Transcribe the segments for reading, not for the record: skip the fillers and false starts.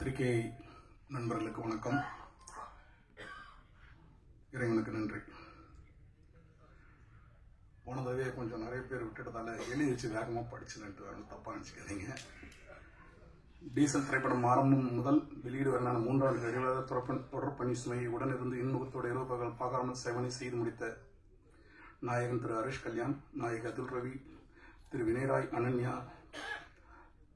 பத்திரிகை நண்பர்களுக்கு வணக்கம். இறைவனுக்கு நன்றி. போன தடவை கொஞ்சம் நிறைய பேர் விட்டுட்டதால எழுதி வச்சு வேகமாக படிச்சுட்டு தப்பாக நினச்சிக்காதீங்க. டீசல் திரைப்படம் ஆரம்பம் முதல் வெளியீடு வரலான 3 ஆண்டு நிறைவாக தொடர் பணி சுமையை உடனிருந்து இன்முகத்தோடு இரவு பகல் பார்க்காமல் செவனை செய்து முடித்த நாயகன் திரு ஹரிஷ் கல்யாண், நாயகி அதுல் ரவி, திரு வினயராய், அனன்யா,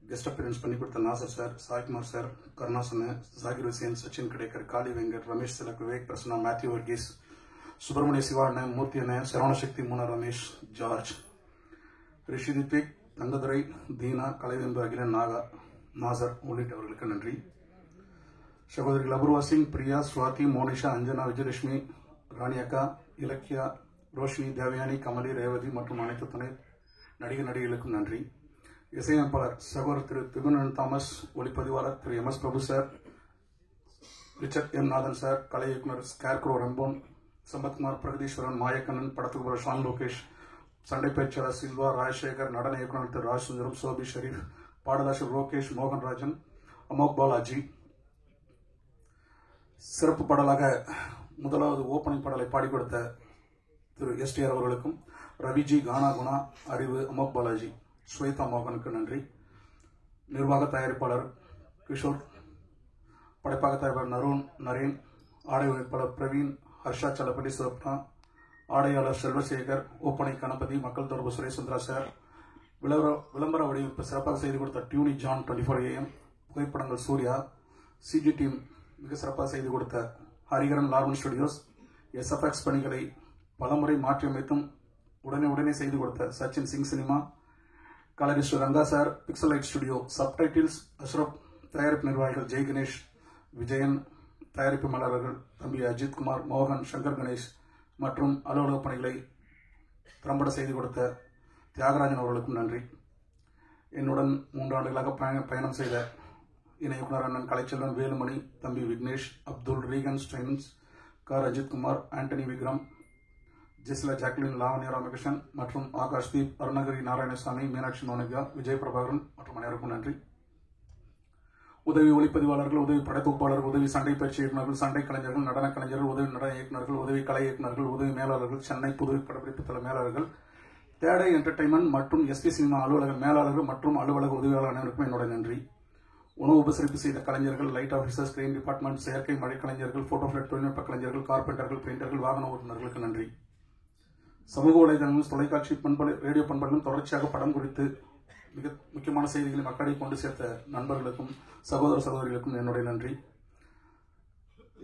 கெஸ்ட் அப்பியரன்ஸ் பண்ணி கொடுத்த நாசர் சார், சாய்குமார் சார், கருணாசன, ஜாகிர் ஹுசேன், சச்சின் கிடைக்கர், காளி வெங்கட், ரமேஷ் திலக், விவேக் பிரசன்னா, மேத்யூ வர்கீஸ், சுப்பிரமணிய சிவா அண்ணன், மூர்த்தி அண்ணன், சரவணசக்தி, மூனா ரமேஷ், ஜார்ஜ், ரிஷி தித்விக், தங்கதுரை, தீனா, கலைவெம்பு, அகிலன், நாகா, நாசர் உள்ளிட்டவர்களுக்கு நன்றி. சகோதரிகள் அபூர்வா சிங், பிரியா, சுவாதி, மோனிஷா, அஞ்சனா, விஜயலட்சுமி, ராணி அக்கா, இலக்கியா, ரோஷினி, தேவயானி, கமலி, ரேவதி மற்றும் அனைத்து துணை நடிகர்களுக்கும் நன்றி. இசையமைப்பாளர் சகோதரர் திரு திபுனன் தாமஸ், ஒளிப்பதிவாளர் திரு எம் எஸ் பிரபு சார், ரிச்சர்ட் எம் நாதன் சார், கலை இயக்குனர் ஸ்கேர்க்ரோ ரெம்போன், சம்பத்குமார், பிரகதீஸ்வரன், மாயக்கண்ணன், படத்துக்கு ஷான் லோகேஷ், சண்டை பயிற்சியாளர் சில்வா, ராஜசேகர், நடன இயக்குனர் திரு ராஜ் சுந்தரம், சோபி ஷரீப், பாடலாசிரியர் ரோகேஷ், மோகன்ராஜன், அமோக் பாலாஜி. சிறப்பு பாடலாக முதலாவது ஓப்பனிங் பாடலை பாடி கொடுத்த திரு எஸ்டிஆர் அவர்களுக்கும், ரவிஜி, கானா குணா, அறிவு, அமோக் பாலாஜி, ஸ்வேதா மோகனுக்கு நன்றி. நிர்வாக தயாரிப்பாளர் கிஷோர், படைப்பாக தயாரிப்பாளர் நருண், நரேன், ஆடை வடிப்பாளர் பிரவீன், ஹர்ஷா சலப்படி, சிவப்னா, ஆடையாளர் செல்வசேகர், ஓப்பனை கணபதி, மக்கள் தொடர்பு சுரேசுந்திரா சார், விளம்பர வடிவமைப்பு சிறப்பாக செய்து கொடுத்த டியூனி ஜான் 24 AM, புகைப்படங்கள் சூர்யா, சிஜி டீம் மிக சிறப்பாக செய்து கொடுத்த ஹரிகரன், லார்மன் ஸ்டுடியோஸ், எஸ்எஃப்எக்ஸ் பணிகளை பலமுறை மாற்றியமைத்தும் உடனே செய்து கொடுத்த Sachin Singh cinema, colourist Ranga sir, Pixelight studio, subtitles Ashraf, தயாரிப்பு நிர்வாகிகள் ஜெய் கணேஷ், விஜயன், தயாரிப்பு மலர்கள் தம்பி அஜித் குமார், மோகன், சங்கர் கணேஷ் மற்றும் அலுவலக பணிகளை திறம்பட செய்து கொடுத்த தியாகராஜன் அவர்களுக்கும் நன்றி. என்னுடன் 3 ஆண்டுகளாக பயணம் செய்த இணை இயக்குனர் அண்ணன் கலைச்செல்வன், வேலுமணி, தம்பி விக்னேஷ், அப்துல், ரீகன் ஸ்டைன்ஸ், கார் அஜித் குமார், ஆண்டனி விக்ரம், ஜெஸ்லா ஜாக்லின், லாவண்யா ராமகிருஷ்ணன் மற்றும் ஆகாஷ் தீப், அருணகிரி நாராயணசாமி, மீனாட்சி மோனிகா, விஜய் பிரபாகரன் மற்றும் அனைவருக்கும் நன்றி. உதவி ஒளிப்பதிவாளர்கள், உதவி படைத்தொகுப்பாளர்கள், உதவி சண்டை பயிற்சி இயக்குநர்கள், சண்டை கலைஞர்கள், நடன கலைஞர்கள், உதவி நடன இயக்குநர்கள், உதவி கலை இயக்குநர்கள், உதவி மேலாளர்கள், சென்னை புதுவை படப்பிடிப்பு தள மேலாளர்கள், தேடை என்டர்டைன்மெண்ட் மற்றும் எஸ்பி சினிமா அலுவலக மேலாளர்கள் மற்றும் அலுவலக உதவியாளர் அனைவருக்கும் என்னுடைய நன்றி. உணவு உபசரிப்பு செய்த கலைஞர்கள், லைட் ஆபீசர்ஸ், கிரெயின் டிபார்ட்மெண்ட், செயற்கை மழை கலைஞர்கள், போட்டோ பிளட் தொழில்நுட்ப கலைஞர்கள், கார்பெண்டர்கள், பெயிண்டர்கள், வாகன ஓட்டுநர்களுக்கு நன்றி. சமூக வலைதளங்கள், தொலைக்காட்சி பண்பலை, ரேடியோ பண்பலையும் தொடர்ச்சியாக படம் குறித்து மிக முக்கியமான செய்திகளை மக்களிடையே கொண்டு சேர்த்த நண்பர்களுக்கும் சகோதர சகோதரிகளுக்கும் என்னுடைய நன்றி.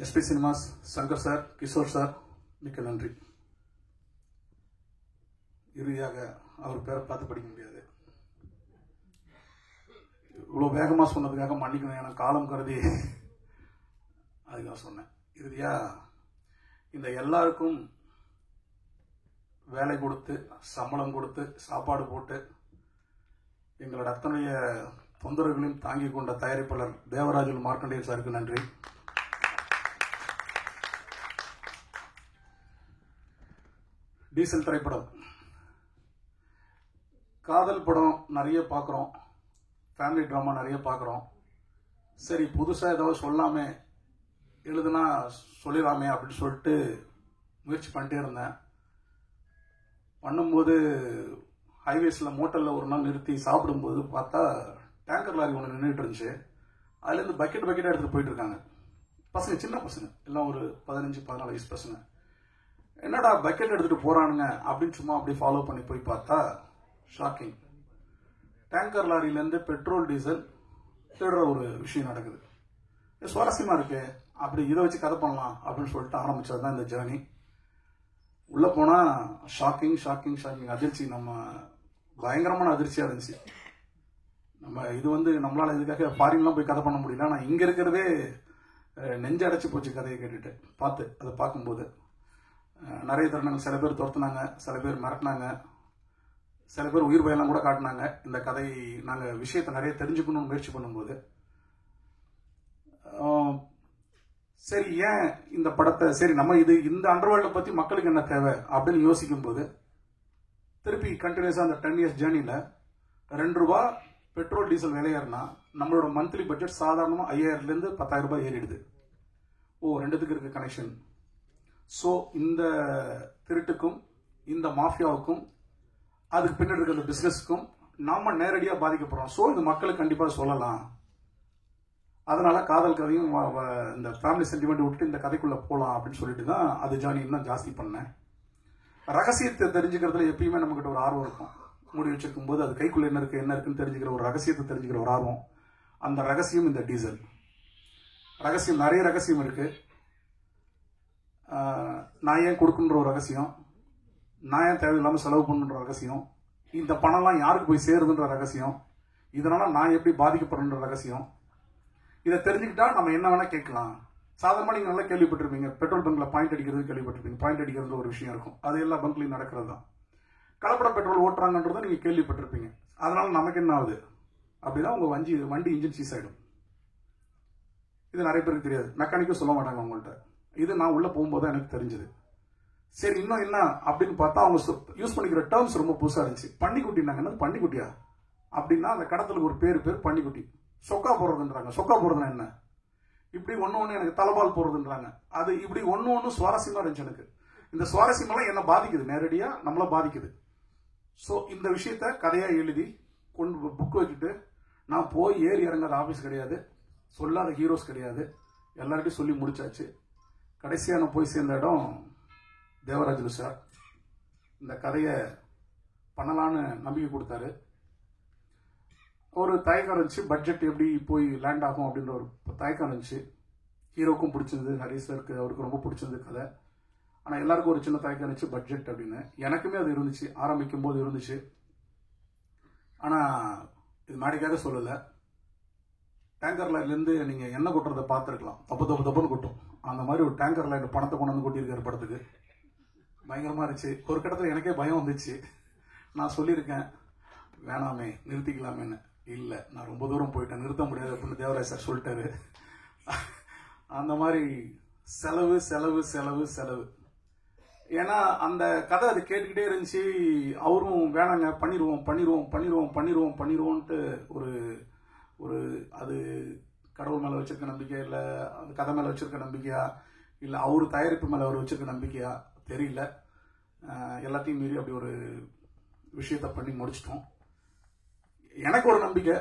SP cinemas Shankar sir, Kishore sir, மிக்க நன்றி. இறுதியாக அவர் பேரை பார்த்து படிக்க முடியாது, இவ்வளவு வேகமா சொன்னதுக்காக மன்னிக்கணும், என காலம் கருதி அதுக்காக சொன்னேன். இறுதியா இந்த எல்லாருக்கும் வேலை கொடுத்து, சம்பளம் கொடுத்து, சாப்பாடு போட்டு எங்களோட அத்தனைய தொந்தரவுகளையும் தாங்கிக் கொண்ட தயாரிப்பாளர் தேவராஜன் மார்க்கண்டேயன் சாருக்கு நன்றி. டீசல் திரைப்படம், காதல் படம் நிறைய பார்க்குறோம், ஃபேமிலி ட்ராமா நிறைய பார்க்குறோம். சரி, புதுசாக ஏதாவது சொல்லாமே, எழுதுனா சொல்லிடலாமே அப்படின்னு சொல்லிட்டு முயற்சி பண்ணிட்டே இருந்தேன். பண்ணும்போது ஹைவேஸில் மோட்டலில் ஒரு நாள் நிறுத்தி சாப்பிடும்போது பார்த்தா டேங்கர் லாரி ஒன்று நின்றுட்டு இருந்துச்சு. அதுலேருந்து பக்கெட்டாக எடுத்துகிட்டு போயிட்டு இருக்காங்க பசங்க, சின்ன பசங்க எல்லாம், ஒரு 15-14 வயசு பசங்க. என்னடா பக்கெட் எடுத்துகிட்டு போகிறானுங்க அப்படின்னு சும்மா அப்படியே ஃபாலோ பண்ணி போய் பார்த்தா ஷாக்கிங். டேங்கர் லாரியிலேருந்து பெட்ரோல் டீசல் திருடுற ஒரு விஷயம் நடக்குது. சுவாரஸ்யமாக இருக்கு, அப்படி இதை வச்சு கதை பண்ணலாம் அப்படின்னு சொல்லிட்டு ஆரம்பிச்சது தான் இந்த ஜேர்னி. உள்ள போனா ஷாக்கிங், அதிர்ச்சி, நம்ம பயங்கரமான அதிர்ச்சியா இருந்துச்சு. நம்ம இது நம்மளால இதுக்காக ஃபாரின்லாம் போய் கதை பண்ண முடியல. ஆனால் இங்க இருக்கிறதே நெஞ்சு அடைச்சு போச்சு கதையை கேட்டுட்டு அதை பார்க்கும்போது. நிறைய தருணங்கள், சில பேர் துரத்துனாங்க, சில பேர் மிரட்டினாங்க, சில பேர் உயிர் பயம்லாம் கூட காட்டினாங்க. இந்த கதை நாங்கள் விஷயத்தை நிறைய தெரிஞ்சுக்கணும்னு முயற்சி பண்ணும்போது, சரி ஏன் இந்த படத்தை, சரி நம்ம இந்த அண்டர்வேர்ல்டை பத்தி மக்களுக்கு என்ன தேவை அப்படின்னு யோசிக்கும் போது, திருப்பி கண்டினியூஸா அந்த 10 இயர்ஸ் ஜேர்னில 2 ரூபா பெட்ரோல் டீசல் விலை ஏறினா நம்மளோட மந்த்லி பட்ஜெட் சாதாரணமாக 5000லேருந்து 10,000 ரூபாய் ஏறிடுது. ரெண்டுத்துக்கு இருக்க கனெக்ஷன். ஸோ இந்த திருட்டுக்கும் இந்த மாஃபியாவுக்கும் அதுக்கு பின்னாடி இருக்கிற இந்த பிஸ்னஸ்க்கும் நாம நேரடியாக பாதிக்கப்படுறோம். ஸோ இது மக்களுக்கு கண்டிப்பாக சொல்லலாம். அதனால காதல் கதையும் இந்த ஃபேமிலி சென்டிமெண்ட் விட்டு இந்த கதைக்குள்ள போகலாம் அப்படின்னு சொல்லிட்டு தான் அது ஜானி இன்னும் ஜாஸ்தி பண்ணேன். ரகசியத்தை தெரிஞ்சுக்கிறதுல எப்பயுமே நம்மகிட்ட ஒரு ஆர்வம் இருக்கும். மூடி வச்சிருக்கும் போது அது கைக்குள்ள என்ன இருக்குன்னு தெரிஞ்சுக்கிற ஒரு ரகசியத்தை தெரிஞ்சுக்கிற ஒரு ஆர்வம். அந்த ரகசியம் இந்த டீசல் ரகசியம். நிறைய ரகசியம் இருக்கு. நான் ஏன் கொடுக்குன்ற ஒரு ரகசியம், நான் ஏன் தேவையில்லாமல் செலவு பண்ணுன்ற ரகசியம், இந்த பணம்லாம் யாருக்கு போய் சேருதுன்ற ரகசியம், இதனால நான் எப்படி பாதிக்கப்படுற ரகசியம். இதை தெரிஞ்சுக்கிட்டா நம்ம என்ன வேணா கேட்கலாம். சாதாரணமாக நீங்கள் நல்லா கேள்விப்பட்டிருப்பீங்க, பெட்ரோல் பங்க்ல பாயிண்ட் அடிக்கிறது கேள்விப்பட்டிருப்பீங்க. பாயிண்ட் அடிக்கிறது ஒரு விஷயம் இருக்கும், அது எல்லா பங்க்லையும் நடக்கிறது தான். கலப்பட பெட்ரோல் ஓட்டுறாங்கன்றதை நீங்கள் கேள்விப்பட்டிருப்பீங்க. அதனால நமக்கு என்ன ஆகுது அப்படின்னா உங்க வண்டி இன்ஜின் சீஸ் ஆகிடும். இது நிறைய பேருக்கு தெரியாது, மெக்கானிக்கும் சொல்ல மாட்டாங்க உங்கள்கிட்ட. இது நான் உள்ள போகும்போது தான் எனக்கு தெரிஞ்சது. சரி, இன்னும் என்ன அப்படின்னு பார்த்தா அவங்க யூஸ் பண்ணிக்கிற டேர்ம்ஸ் ரொம்ப புதுசாக இருந்துச்சு. பன்னிக்குட்டினாங்க. என்னது பன்னிக்குட்டியா அப்படின்னா அந்த கடத்தலுக்கு ஒரு பேர் பன்னிக்குட்டி. சொக்கா போடுறதுன்றாங்க. சொக்கா போடுறதுன்னா என்ன? இப்படி ஒன்று எனக்கு தலைபால் போடுறதுன்றாங்க. அது இப்படி ஒன்று சுவாரஸ்யமா இருந்துச்சு எனக்கு. இந்த சுவாரஸ்யமெல்லாம் என்ன பாதிக்குது, நேரடியா நம்மள பாதிக்குது. ஸோ இந்த விஷயத்த கதையா எழுதி கொண்டு புக் வச்சுட்டு நான் போய் ஏறி இறங்காத ஆஃபீஸ் கிடையாது, சொல்லாத ஹீரோஸ் கிடையாது, எல்லார்ட்டையும் சொல்லி முடிச்சாச்சு. கடைசியாக நான் போய் சேர்ந்த இடம் தேவராஜ் சார். இந்த கதையை பண்ணலான்னு நம்பிக்கை கொடுத்தாரு. ஒரு தயக்கம் இருந்துச்சு, பட்ஜெட் எப்படி போய் லேண்ட் ஆகும் அப்படின்ற ஒரு தயக்கம் இருந்துச்சு. ஹீரோக்கும் பிடிச்சிருந்தது, ஹரிஷ் சாருக்கு அவருக்கு ரொம்ப பிடிச்சிருந்தது கதை. ஆனால் எல்லாருக்கும் ஒரு சின்ன தயக்கம் இருந்துச்சு பட்ஜெட் அப்படின்னு. எனக்குமே அது இருந்துச்சு, ஆரம்பிக்கும் போது இருந்துச்சு. ஆனால் இது மேடிக்காக சொல்லலை. டேங்கர் லைன்லேருந்து நீங்கள் எண்ணெய் கொட்டுறதை பார்த்துருக்கலாம், தப்புன்னு கொட்டும். அந்த மாதிரி ஒரு டேங்கர் லைன் பணத்தை கொண்டு வந்து கொட்டியிருக்காரு படத்துக்கு. பயங்கரமாக இருந்துச்சு. ஒரு கட்டத்தில் எனக்கே பயம் வந்துச்சு. நான் சொல்லியிருக்கேன் வேணாமே நிறுத்திக்கலாமேன்னு. இல்லை, நான் ரொம்ப தூரம் போயிட்டேன், நிறுத்த முடியாது அப்படின்னு தேவராஜ் சார் சொல்லிட்டாரு. அந்த மாதிரி செலவு செலவு செலவு செலவு. ஏன்னா அந்த கதை அது கேட்டுக்கிட்டே இருந்துச்சு. அவரும் வேணாங்க பண்ணிடுவோம்ட்டு ஒரு அது கடவுள் மேலே வச்சிருக்க நம்பிக்கை, இல்லை அந்த கதை மேலே வச்சிருக்க நம்பிக்கையா, இல்லை அவரு தயாரிப்பு மேலே அவர் வச்சிருக்க நம்பிக்கையா தெரியல. எல்லாத்தையும் மீறி அப்படி ஒரு விஷயத்த பண்ணி முடிச்சிட்டோம். எனக்கு ஒரு நம்பிக்கை,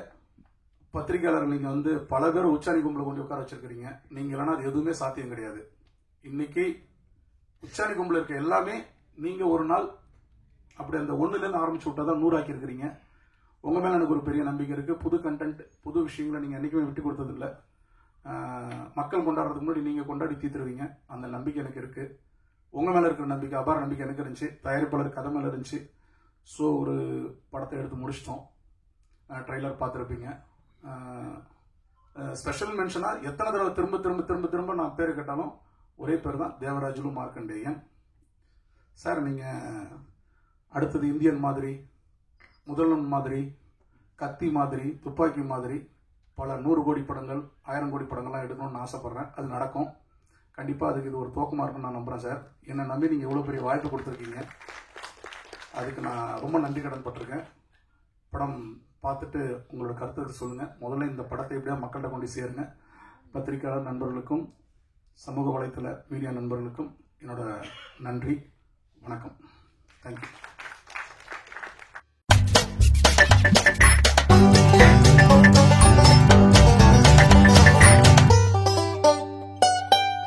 பத்திரிகையாளர் நீங்க வந்து பல பேர் உச்சாணி கும்பல கொஞ்சம் உட்கார வச்சிருக்கிறீங்க. நீங்க இல்லைன்னா அது எதுவுமே சாத்தியம் கிடையாது. இன்னைக்கு உச்சாணி கும்பல இருக்க எல்லாமே நீங்க ஒரு நாள் அப்படி அந்த 1லேருந்து ஆரம்பிச்சு விட்டாதான் 100 ஆக்கி இருக்கிறீங்க. உங்க மேல எனக்கு ஒரு பெரிய நம்பிக்கை இருக்கு. புது கண்டென்ட், புது விஷயங்களை நீங்க என்னைக்குமே விட்டு கொடுத்தது இல்லை. மக்கள் கொண்டாடுறதுக்கு முன்னாடி நீங்க கொண்டாடி தீர்த்துருவீங்க, அந்த நம்பிக்கை எனக்கு இருக்கு. உங்க மேல இருக்கிற நம்பிக்கை, அபார நம்பிக்கை எனக்கு இருந்துச்சு. தயாரிப்பாளர் கதை மேல இருந்துச்சு. ஸோ ஒரு படத்தை எடுத்து முடிச்சிட்டோம். ட்ரெய்லர் பார்த்துருப்பீங்க. ஸ்பெஷல் மென்ஷனா எத்தனை தடவை திரும்ப திரும்ப திரும்ப திரும்ப நான் பேர் கேட்டாலும் ஒரே பேர் தான், தேவராஜுலு மார்க்கண்டேயன் சார். நீங்க அடுத்தது இந்தியன் மாதிரி, முதல்வன் மாதிரி, கத்தி மாதிரி, துப்பாக்கி மாதிரி பல 100 கோடி படங்கள், 1000 கோடி படங்கள்லாம் எடுக்கணும்னு ஆசைப்படுறேன். அது நடக்கும் கண்டிப்பா. அதுக்கு இது ஒரு துவக்கமா இருக்குன்னு நான் நம்புறேன் சார். என்னை நம்பி நீங்க எவ்வளவு பெரிய வாய்ப்பு கொடுத்துருக்கீங்க, அதுக்கு நான் ரொம்ப நன்றி கடன் பட்டிருக்கேன். படம் பார்த்துட்டு உங்களோட கருத்தை சொல்லுங்க. முதல்ல இந்த படத்தை எப்படியா மக்கள்கிட்ட கொண்டு சேருங்க. பத்திரிகையாளர் நண்பர்களுக்கும் சமூக வலைத்தள மீடியா நண்பர்களுக்கும் என்னோட நன்றி, வணக்கம். தேங்க்யூ.